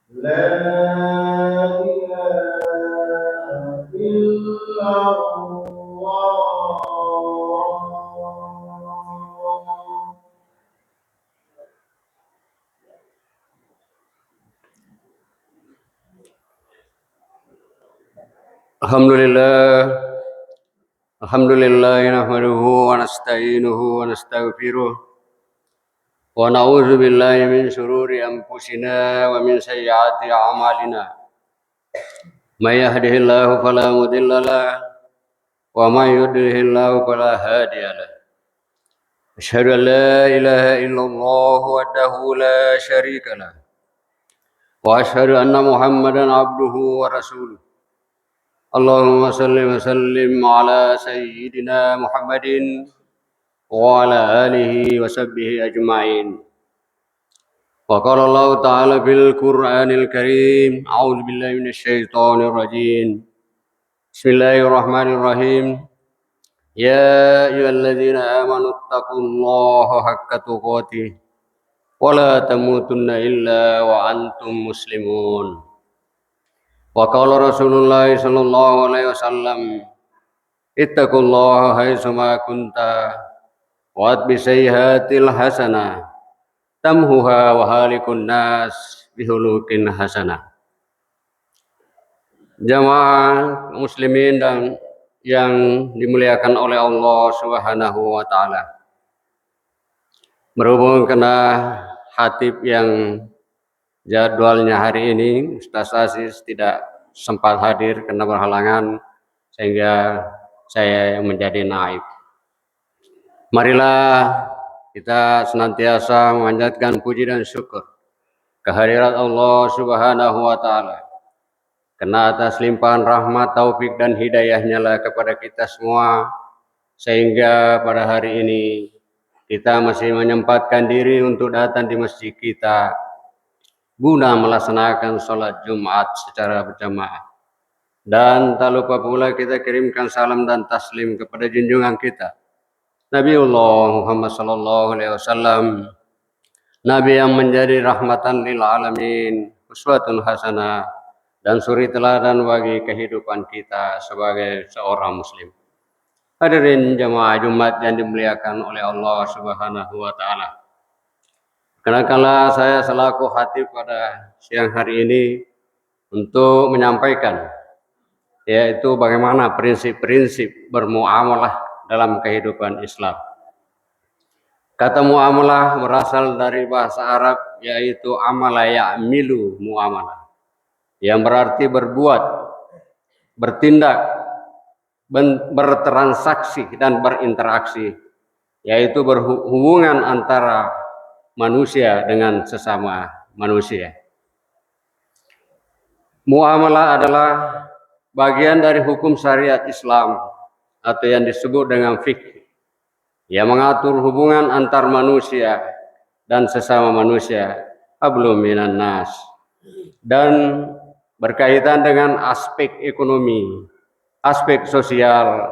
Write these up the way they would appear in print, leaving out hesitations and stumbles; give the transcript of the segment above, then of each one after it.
لا إله إلا الله. Alhamdulillah, Alhamdulillah nahmaduhu wa nasta'inuhu wa nastaghfiruh wa na'udzu billahi min syururi anfusina wa min sayyiati a'malina. May yahdihillahu fala mudilla lahu wa may yudlilillahu fala hadiya lahu. Asyhadu an la ilaha illallah wahdahu la syarika lahu wa asyhadu anna Muhammadan abduhu wa rasuluh. Allahumma salli wa sallim ala sayyidina Muhammadin wa ala alihi wa sahbihi ajma'in. Wa qala Allah ta'ala fil Qur'anil Karim, a'udzu billahi minasyaitonir rajim. Bismillahirrahmanirrahim. Ya ayyuhalladzina amanu taqullaha haqqa tuqatih wa la tamutunna illa wa antum muslimun. Wa qala Rasulullah sallallahu alaihi wasallam, ittaqullaha haitsuma kunta wa atbi sayyi'atil hasanah tamhuha wa halikun nas bihulukin hasanah. Jamaah muslimin dan yang dimuliakan oleh Allah Subhanahu wa taala. Berhubung kena khatib yang jadwalnya hari ini, Ustaz Aziz tidak sempat hadir karena berhalangan, sehingga saya yang menjadi naib. Marilah kita senantiasa memanjatkan puji dan syukur kehadirat Allah Subhanahu wa taala. Karena atas limpahan rahmat, taufik dan hidayahnya lah kepada kita semua, sehingga pada hari ini kita masih menyempatkan diri untuk datang di masjid kita guna melaksanakan sholat Jumat secara berjamaah. Dan tak lupa pula kita kirimkan salam dan taslim kepada junjungan kita Nabiullah Muhammad sallallahu alaihi wasallam, Nabi yang menjadi rahmatan lil alamin, uswatun hasanah, dan suri teladan bagi kehidupan kita sebagai seorang muslim. Hadirin jamaah Jumat yang dimuliakan oleh Allah Subhanahu wa taala. Kenakalah saya selaku khatib pada siang hari ini untuk menyampaikan yaitu bagaimana prinsip-prinsip bermuamalah dalam kehidupan Islam. Kata muamalah berasal dari bahasa Arab yaitu amala ya'milu muamalah, yang berarti berbuat, bertindak, bertransaksi dan berinteraksi, yaitu berhubungan antara manusia dengan sesama manusia. Muamalah adalah bagian dari hukum syariat Islam atau yang disebut dengan fikih, yang mengatur hubungan antar manusia dan sesama manusia, hablum minan nas, dan berkaitan dengan aspek ekonomi, aspek sosial,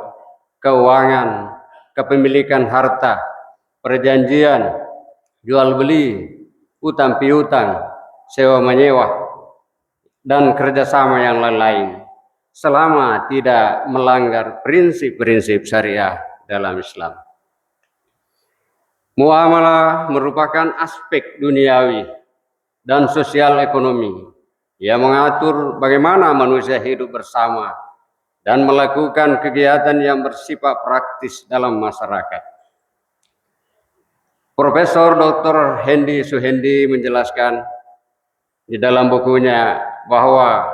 keuangan, kepemilikan harta, perjanjian, jual beli, utang piutang, sewa menyewa, dan kerjasama yang lain-lain, selama tidak melanggar prinsip-prinsip syariah dalam Islam. Muamalah merupakan aspek duniawi dan sosial ekonomi yang mengatur bagaimana manusia hidup bersama dan melakukan kegiatan yang bersifat praktis dalam masyarakat. Profesor Dr. Hendi Suhendi menjelaskan di dalam bukunya bahwa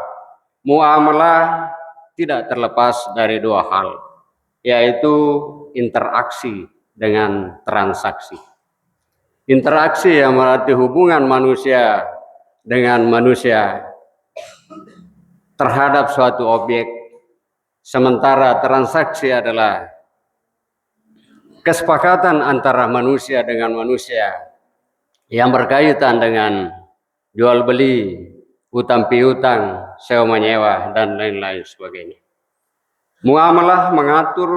muamalah tidak terlepas dari dua hal, yaitu interaksi dengan transaksi. Interaksi yang berarti hubungan manusia dengan manusia terhadap suatu objek, sementara transaksi adalah kesepakatan antara manusia dengan manusia yang berkaitan dengan jual beli, utang piutang, sewa menyewa, dan lain-lain sebagainya. Muamalah mengatur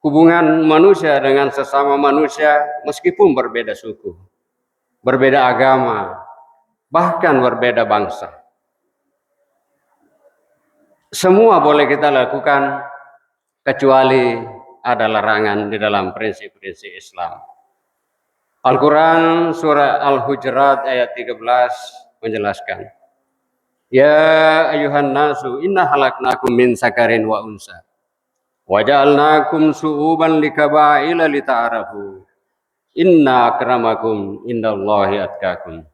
hubungan manusia dengan sesama manusia meskipun berbeda suku, berbeda agama, bahkan berbeda bangsa. Semua boleh kita lakukan kecuali ada larangan di dalam prinsip-prinsip Islam. Al-Quran surah Al-Hujurat ayat 13 menjelaskan, Ya ayuhan nasu inna halaknakum min sakarin wa unsa wa ja'alnakum su'uban likabaila lita'arafu inna akramakum indallahi atqakum.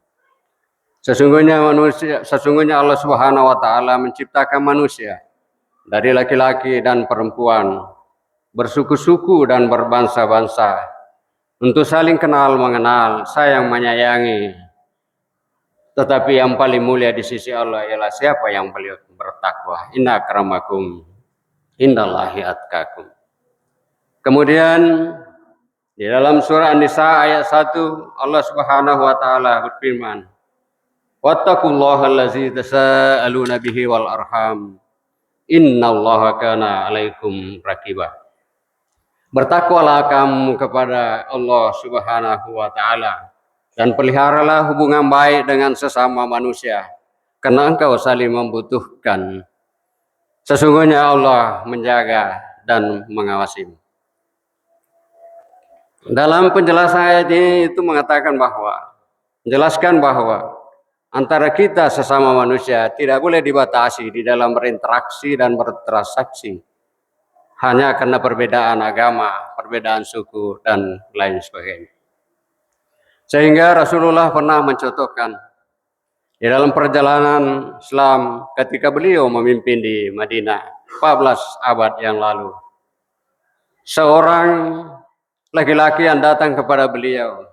Sesungguhnya Allah Subhanahu wa taala menciptakan manusia dari laki-laki dan perempuan, bersuku-suku dan berbangsa-bangsa, untuk saling kenal mengenal, sayang menyayangi. Tetapi yang paling mulia di sisi Allah ialah siapa yang beliau bertakwa. Inna akramakum indallahi atqakum. Kemudian di dalam surah An-Nisa ayat 1 Allah Subhanahu wa taala berfirman, Wattaqullaha allazi tasaaluna bihi wal arham innallaha kana 'alaikum raqiba. Bertakwalah kamu kepada Allah Subhanahu wa taala dan peliharalah hubungan baik dengan sesama manusia karena engkau saling membutuhkan. Sesungguhnya Allah menjaga dan mengawasi. Dalam penjelasan ayat ini itu menjelaskan bahwa antara kita sesama manusia tidak boleh dibatasi di dalam berinteraksi dan bertransaksi hanya karena perbedaan agama, perbedaan suku, dan lain sebagainya. Sehingga Rasulullah pernah mencontohkan di dalam perjalanan Islam ketika beliau memimpin di Madinah 14 abad yang lalu. Seorang laki-laki yang datang kepada beliau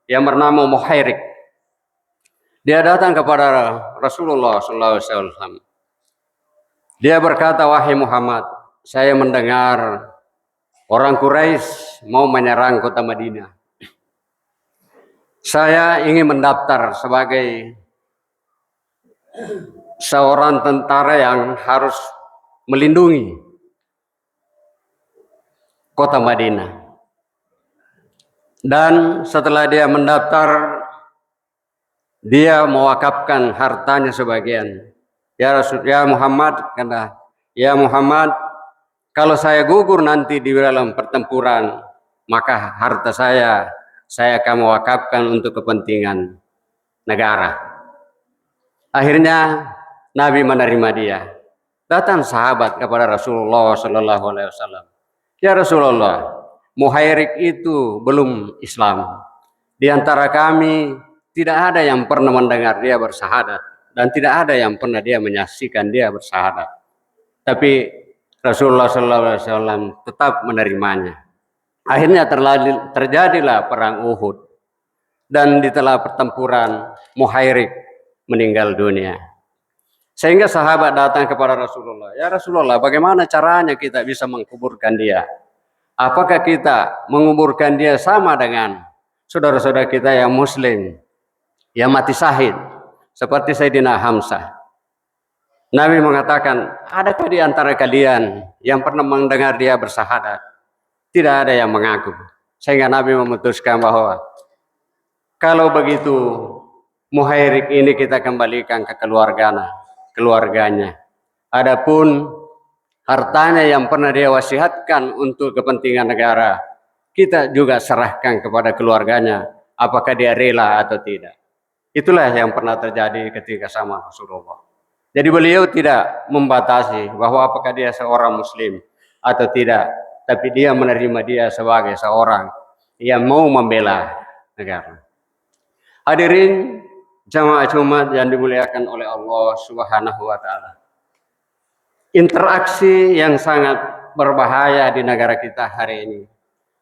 yang bernama Muhairik. Dia datang kepada Rasulullah SAW. Dia berkata, wahai Muhammad, saya mendengar orang Quraisy mau menyerang kota Madinah. Saya ingin mendaftar sebagai seorang tentara yang harus melindungi kota Madinah. Dan setelah dia mendaftar, dia mewakafkan hartanya sebagian. Ya Muhammad, kalau saya gugur nanti di dalam pertempuran, maka harta saya akan mewakafkan untuk kepentingan negara. Akhirnya Nabi menerima dia. Datang sahabat kepada Rasulullah SAW. Ya Rasulullah, Muhairik itu belum Islam. Di antara kami tidak ada yang pernah mendengar dia bersyahadat dan tidak ada yang pernah dia menyaksikan dia bersyahadat. Tapi Rasulullah SAW tetap menerimanya. Akhirnya terjadilah perang Uhud dan di tengah pertempuran Muhairik meninggal dunia. Sehingga sahabat datang kepada Rasulullah. Ya Rasulullah, bagaimana caranya kita bisa menguburkan dia? Apakah kita menguburkan dia sama dengan saudara-saudara kita yang muslim yang mati syahid seperti Sayyidina Hamzah? Nabi mengatakan, adakah di antara kalian yang pernah mendengar dia bersyahadat? Tidak ada yang mengaku. Sehingga Nabi memutuskan bahwa kalau begitu Muhairik ini kita kembalikan ke keluarganya. Adapun hartanya yang pernah dia wasiatkan untuk kepentingan negara, kita juga serahkan kepada keluarganya, apakah dia rela atau tidak. Itulah yang pernah terjadi ketika sama Rasulullah. Jadi beliau tidak membatasi bahwa apakah dia seorang muslim atau tidak, tapi dia menerima dia sebagai seorang yang mau membela negara. Hadirin jamaah Jumat yang dimuliakan oleh Allah Subhanahu wa taala. Interaksi yang sangat berbahaya di negara kita hari ini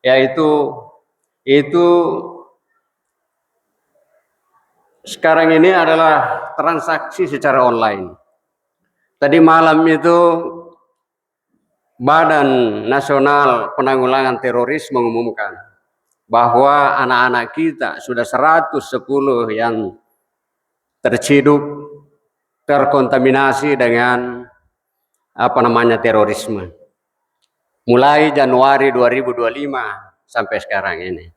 yaitu sekarang ini adalah transaksi secara online. Tadi malam itu Badan Nasional Penanggulangan Teroris mengumumkan bahwa anak-anak kita sudah 110 yang terciduk, terkontaminasi dengan terorisme. Mulai Januari 2025 sampai sekarang ini.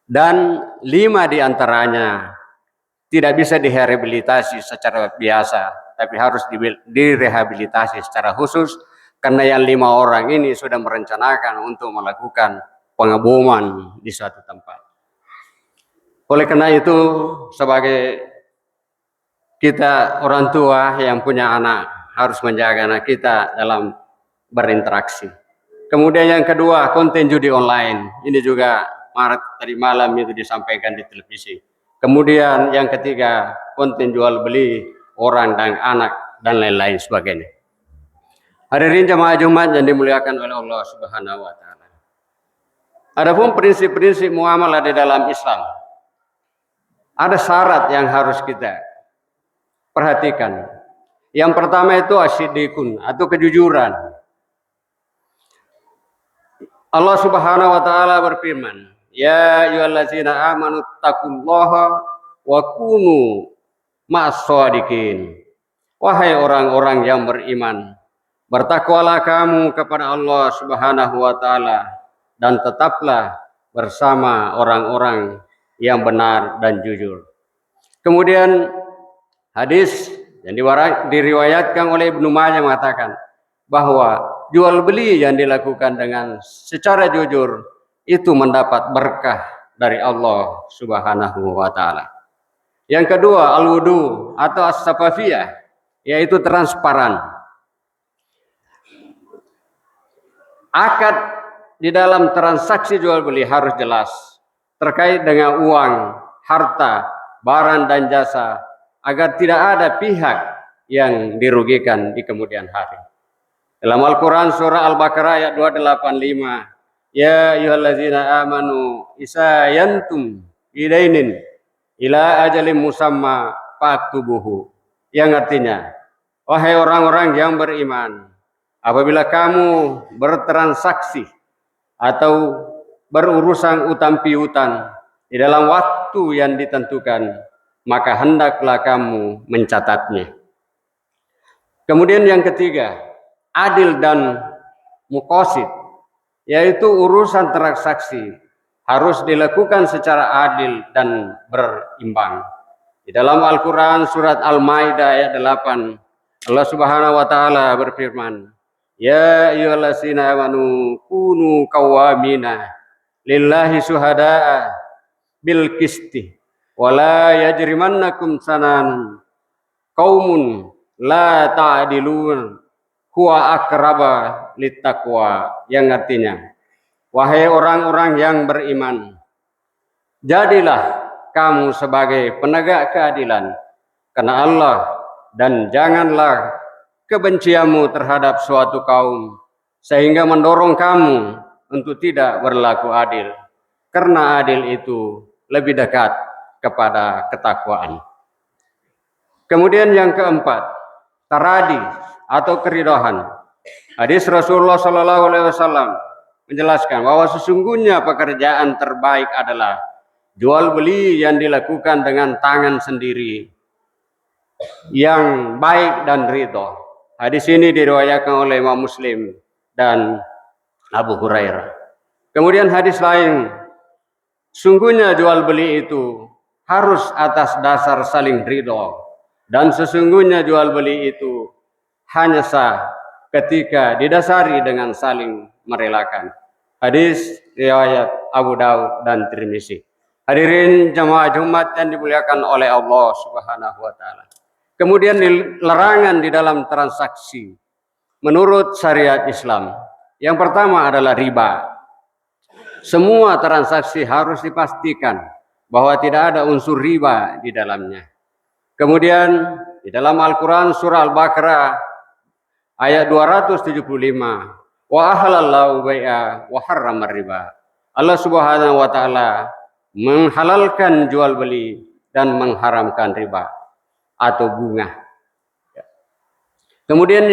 Dan 5 diantaranya tidak bisa direhabilitasi secara biasa, tapi harus direhabilitasi secara khusus karena yang 5 orang ini sudah merencanakan untuk melakukan pengeboman di suatu tempat. Oleh karena itu, sebagai kita orang tua yang punya anak harus menjaga anak kita dalam berinteraksi. Kemudian yang kedua, konten judi online. Ini juga tadi malam itu disampaikan di televisi. Kemudian yang ketiga, konten jual beli orang dan anak dan lain-lain sebagainya. Hadirin jemaah Jumat yang dimuliakan oleh Allah Subhanahu wa taala. Adapun prinsip-prinsip muamalah di dalam Islam, ada syarat yang harus kita perhatikan. Yang pertama itu asyidikun atau kejujuran. Allah Subhanahu wa taala berfirman, "Ya ayyuhallazina amanu taqullaha wa kunu ma'as-shadiqin." Wahai orang-orang yang beriman, bertakwalah kamu kepada Allah Subhanahu wa taala dan tetaplah bersama orang-orang yang benar dan jujur. Kemudian hadis yang diriwayatkan oleh Ibnu Majah mengatakan bahwa jual beli yang dilakukan dengan secara jujur itu mendapat berkah dari Allah Subhanahu wa taala. Yang kedua, al-wudu atau as-safafiyah, yaitu transparan. Akad di dalam transaksi jual beli harus jelas terkait dengan uang, harta, barang dan jasa agar tidak ada pihak yang dirugikan di kemudian hari. Dalam Al-Quran surah Al-Baqarah ayat 285, ya ayyuhallazina amanu isayantum idainin ila ajalim musamma faktubuhu, yang artinya, wahai orang-orang yang beriman, apabila kamu bertransaksi atau berurusan utang piutang di dalam waktu yang ditentukan, maka hendaklah kamu mencatatnya. Kemudian yang ketiga, adil dan muqasid, yaitu urusan transaksi harus dilakukan secara adil dan berimbang. Di dalam Al-Quran surat Al-Maidah ayat 8, Allah Subhanahu wa taala berfirman, ya ayyuhallazina amanu kunu qawwamina lillahi syuhada'a bil qisti wala yajrimannakum sanan qaumun la ta'dilun huwa aqraba littaqwa, yang artinya, wahai orang-orang yang beriman, jadilah kamu sebagai penegak keadilan karena Allah, dan janganlah kebencianmu terhadap suatu kaum sehingga mendorong kamu untuk tidak berlaku adil, karena adil itu lebih dekat kepada ketakwaan. Kemudian yang keempat, taradi atau keridohan. Hadis Rasulullah SAW menjelaskan bahwa sesungguhnya pekerjaan terbaik adalah jual beli yang dilakukan dengan tangan sendiri, yang baik dan ridho. Hadis ini diriwayatkan oleh Imam Muslim dan Abu Hurairah. Kemudian hadis lain, sungguhnya jual beli itu harus atas dasar saling ridho, dan sesungguhnya jual beli itu hanya sah ketika didasari dengan saling merelakan. Hadis riwayat Abu Daud dan Tirmizi. Hadirin jemaah Jumat yang dimuliakan oleh Allah Subhanahu wa taala. Kemudian larangan di dalam transaksi menurut syariat Islam. Yang pertama adalah riba. Semua transaksi harus dipastikan bahwa tidak ada unsur riba di dalamnya. Kemudian di dalam Al-Quran surah Al-Baqarah ayat 275, wa ahalallahu bai'a wa harrama riba. Allah Subhanahu wa taala menghalalkan jual beli dan mengharamkan riba atau bunga. Kemudian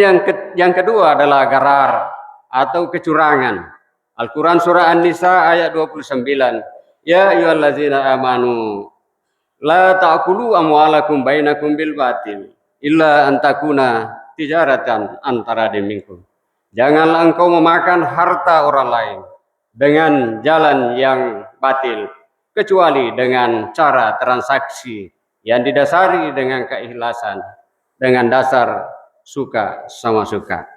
yang kedua adalah gharar atau kecurangan. Al-Quran surah An-Nisa ayat 29, ya ayyuhallazina amanu la ta'kulu amwalakum bainakum bil batil illa an takuna tijaratan antara minkum. Janganlah engkau memakan harta orang lain dengan jalan yang batil, kecuali dengan cara transaksi yang didasari dengan keikhlasan, dengan dasar suka sama suka.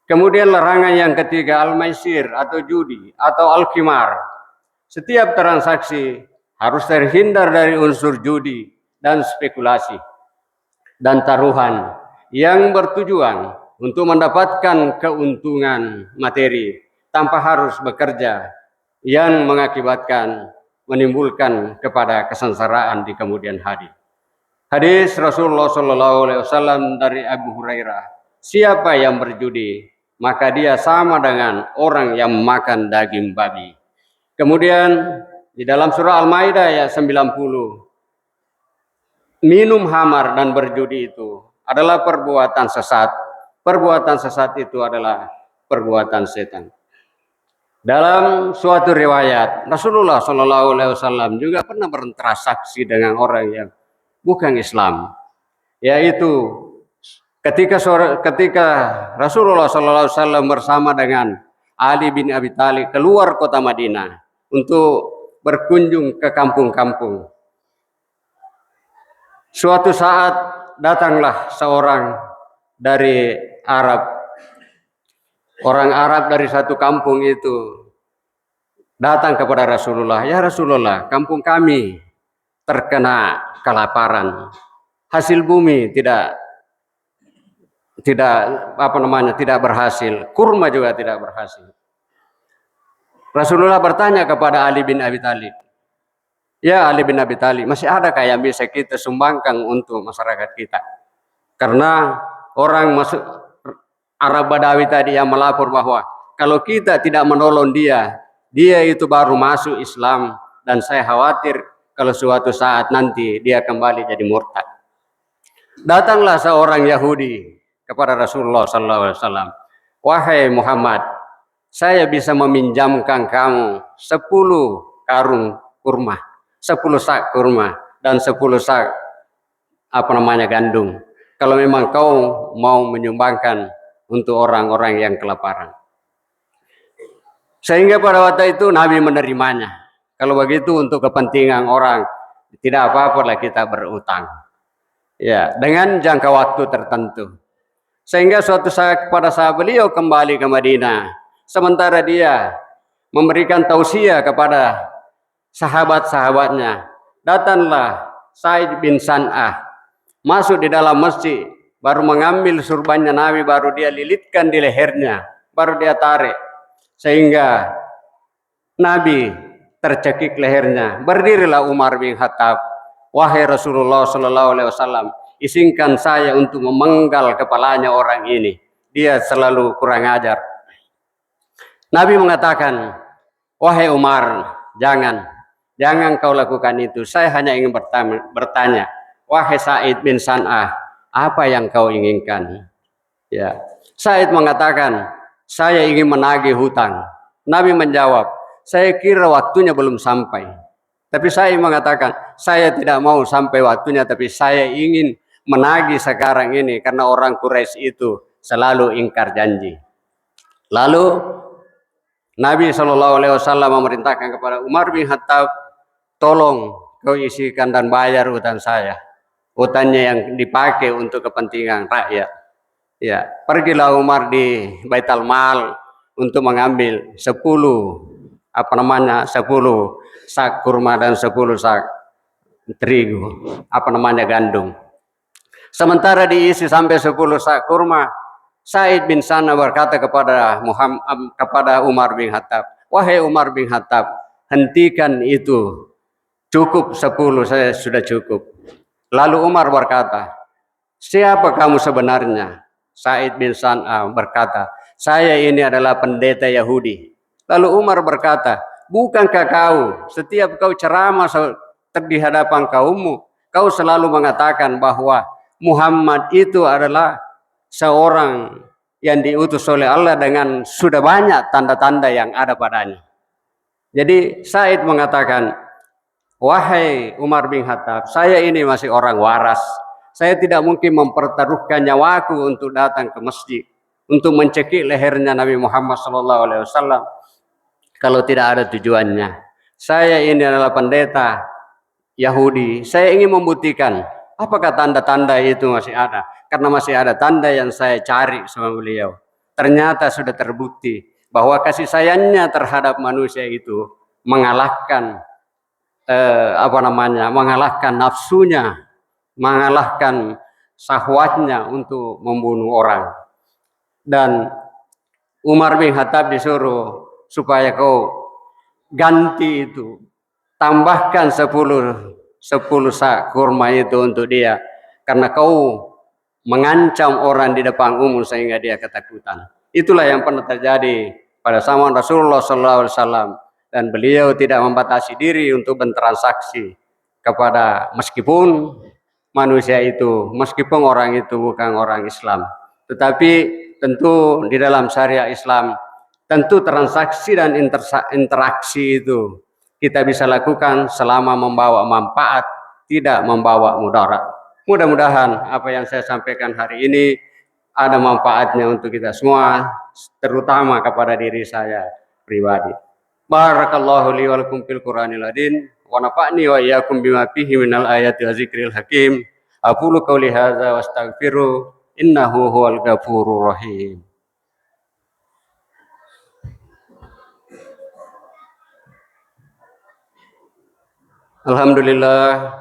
Kemudian larangan yang ketiga, al-maisir atau judi atau al-qimar. Setiap transaksi harus terhindar dari unsur judi dan spekulasi dan taruhan yang bertujuan untuk mendapatkan keuntungan materi tanpa harus bekerja yang menimbulkan kepada kesengsaraan di kemudian hari. Hadis Rasulullah SAW dari Abu Hurairah, siapa yang berjudi, maka dia sama dengan orang yang makan daging babi. Kemudian di dalam surah Al-Maidah ayat 90, minum khamar dan berjudi itu adalah perbuatan sesat. Perbuatan sesat itu adalah perbuatan setan. Dalam suatu riwayat, Rasulullah SAW juga pernah berinteraksi dengan orang yang bukan Islam, yaitu ketika Rasulullah SAW bersama dengan Ali bin Abi Thalib keluar kota Madinah untuk berkunjung ke kampung-kampung. Suatu saat datanglah seorang dari Arab, orang Arab dari satu kampung itu datang kepada Rasulullah, ya Rasulullah, kampung kami terkena kelaparan, hasil bumi tidak berhasil, kurma juga tidak berhasil. Rasulullah bertanya kepada Ali bin Abi Thalib, ya Ali bin Abi Thalib, masih adakah yang bisa kita sumbangkan untuk masyarakat kita? Karena orang masuk Arab Badawi tadi yang melapor bahwa kalau kita tidak menolong dia itu baru masuk Islam, dan saya khawatir kalau suatu saat nanti dia kembali jadi murtad. Datanglah seorang Yahudi kepada Rasulullah SAW, wahai Muhammad, saya bisa meminjamkan kamu 10 karung kurma, 10 sak kurma dan 10 sak gandum, kalau memang kau mau menyumbangkan untuk orang-orang yang kelaparan. Sehingga pada waktu itu Nabi menerimanya. Kalau begitu untuk kepentingan orang, tidak apa-apa lah kita berutang, ya, dengan jangka waktu tertentu. Sehingga suatu saat pada saat beliau kembali ke Madinah, sementara dia memberikan tausiah kepada sahabat-sahabatnya, datanglah Sa'id bin San'ah masuk di dalam masjid, baru mengambil surbannya Nabi, baru dia lilitkan di lehernya, baru dia tarik, sehingga Nabi tercekik lehernya. Berdirilah Umar bin Khattab, wahai Rasulullah SAW, izinkan saya untuk memenggal kepalanya orang ini, dia selalu kurang ajar. Nabi mengatakan, wahai Umar, jangan kau lakukan itu. Saya hanya ingin bertanya, wahai Sa'id bin San'ah, apa yang kau inginkan? Ya, Sa'id mengatakan, saya ingin menagih hutang. Nabi menjawab, saya kira waktunya belum sampai. Tapi saya mengatakan, saya tidak mau sampai waktunya, tapi saya ingin menagih sekarang ini, karena orang Quraisy itu selalu ingkar janji. Lalu Nabi SAW memerintahkan kepada Umar bin Khattab, tolong kau isikan dan bayar hutang saya, hutangnya yang dipakai untuk kepentingan rakyat. Ya, pergilah Umar di Baitul Mal untuk mengambil 10 sak kurma dan 10 sak terigu, gandum. Sementara diisi sampai 10 sak kurma, Sa'id bin San'ah berkata kepada Umar bin Khattab, wahai Umar bin Khattab, hentikan itu, cukup 10, saya sudah cukup. Lalu Umar berkata, siapa kamu sebenarnya? Sa'id bin San'ah berkata, saya ini adalah pendeta Yahudi. Lalu Umar berkata, bukankah kau setiap kau ceramah di hadapan kaummu, kau selalu mengatakan bahwa Muhammad itu adalah seorang yang diutus oleh Allah dengan sudah banyak tanda-tanda yang ada padanya. Jadi Sa'id mengatakan, wahai Umar bin Khattab, saya ini masih orang waras. Saya tidak mungkin mempertaruhkan nyawaku untuk datang ke masjid untuk mencekik lehernya Nabi Muhammad SAW kalau tidak ada tujuannya. Saya ini adalah pendeta Yahudi. Saya ingin membuktikan apakah tanda-tanda itu masih ada. Karena masih ada tanda yang saya cari sama beliau. Ternyata sudah terbukti bahwa kasih sayangnya terhadap manusia itu mengalahkan mengalahkan nafsunya, mengalahkan syahwatnya untuk membunuh orang. Dan Umar bin Khattab disuruh supaya kau ganti itu, tambahkan 10 sak kurma itu untuk dia, karena kau mengancam orang di depan umum sehingga dia ketakutan. Itulah yang pernah terjadi pada zaman Rasulullah SAW, dan beliau tidak membatasi diri untuk bertransaksi kepada meskipun manusia itu, meskipun orang itu bukan orang Islam. Tetapi tentu di dalam syariat Islam, tentu transaksi dan interaksi itu kita bisa lakukan selama membawa manfaat, tidak membawa mudarat. Mudah-mudahan apa yang saya sampaikan hari ini ada manfaatnya untuk kita semua, terutama kepada diri saya pribadi. Barakallahu li wa lakum fil Qur'anil azim wa nafa'ni wa iyyakum bima fihi minal ayati wa zikril hakim. Aqulu qouli hadza wa astaghfiru innahu huwal ghafurur rahim. Alhamdulillah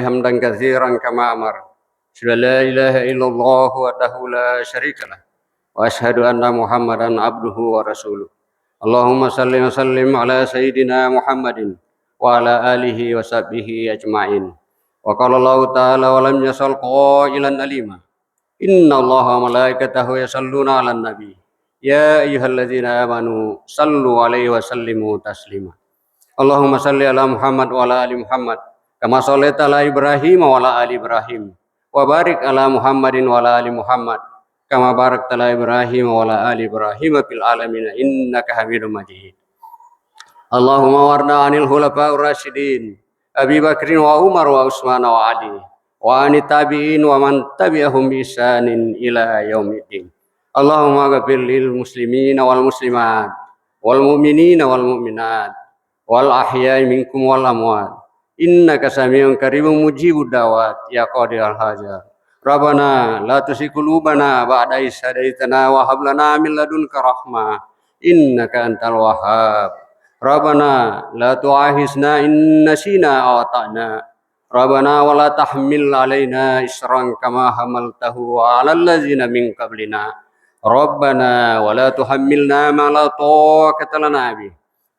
hamdan katsiran kama amar. Asyhadu an la ilaha illallah wahdahu la syarikalah wa asyhadu anna Muhammadan abduhu wa rasuluh. Allahumma salli wa sallim ala sayyidina Muhammadin wa ala alihi wa sahbihi ajma'in. Wa qala Allah ta'ala wa lam yasal qailan alima. Inna Allaha wa malaikatahu yusalluna 'alan nabi. Ya ayyuhalladzina amanu sallu 'alaihi wa sallimu taslima. Allahumma salli ala Muhammad wa ala ali Muhammad kama shallaita ala Ibrahim wa ala ali Ibrahim wa barik ala Muhammadin wa ala ali Muhammad kama barakta ala Ibrahim wa ala ali Ibrahim fil alamin innaka Hamidum Majid. Allahumma warna anil khulafa'ir rasyidin Abi Bakrin wa Umar wa Utsman wa Ali wa anit tabi'in wa man tabi'ahum bi ihsanin ila yaumiddin. Allahumma ghfir lil muslimina wal muslimat wal mu'minina wal mu'minat wal ahya'i minkum wal amwat innaka samiun qaribun mujibud da'wat ya qadiyal hajat. Rabbana la tuzigh qulubana ba'da idh hadaitana wa hab lana min ladunka rahmah innaka antal wahhab. Rabbana la tu'akhizna in nasina aw ata'na. Rabbana wa la tahmil 'alaina isran kama hamaltahu 'alal ladzina min qablina. Rabbana wa la tuhammilna ma la taqata lana bih.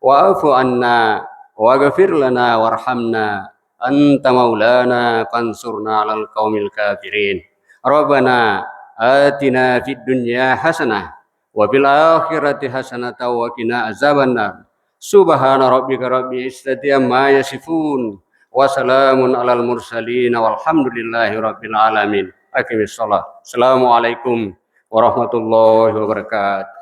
Wa'fu anna waghfir lana warhamna anta maulana fansurna 'alal qaumil kafirin. Rabbana atina fid dunya hasanah wa fil akhirati hasanah wa qina azabannar. Subhana rabbika rabbil izzati amma yasifun wa salamun 'alal mursalin walhamdulillahi rabbil alamin. Aqimissalah. Assalamualaikum warahmatullahi wabarakatuh.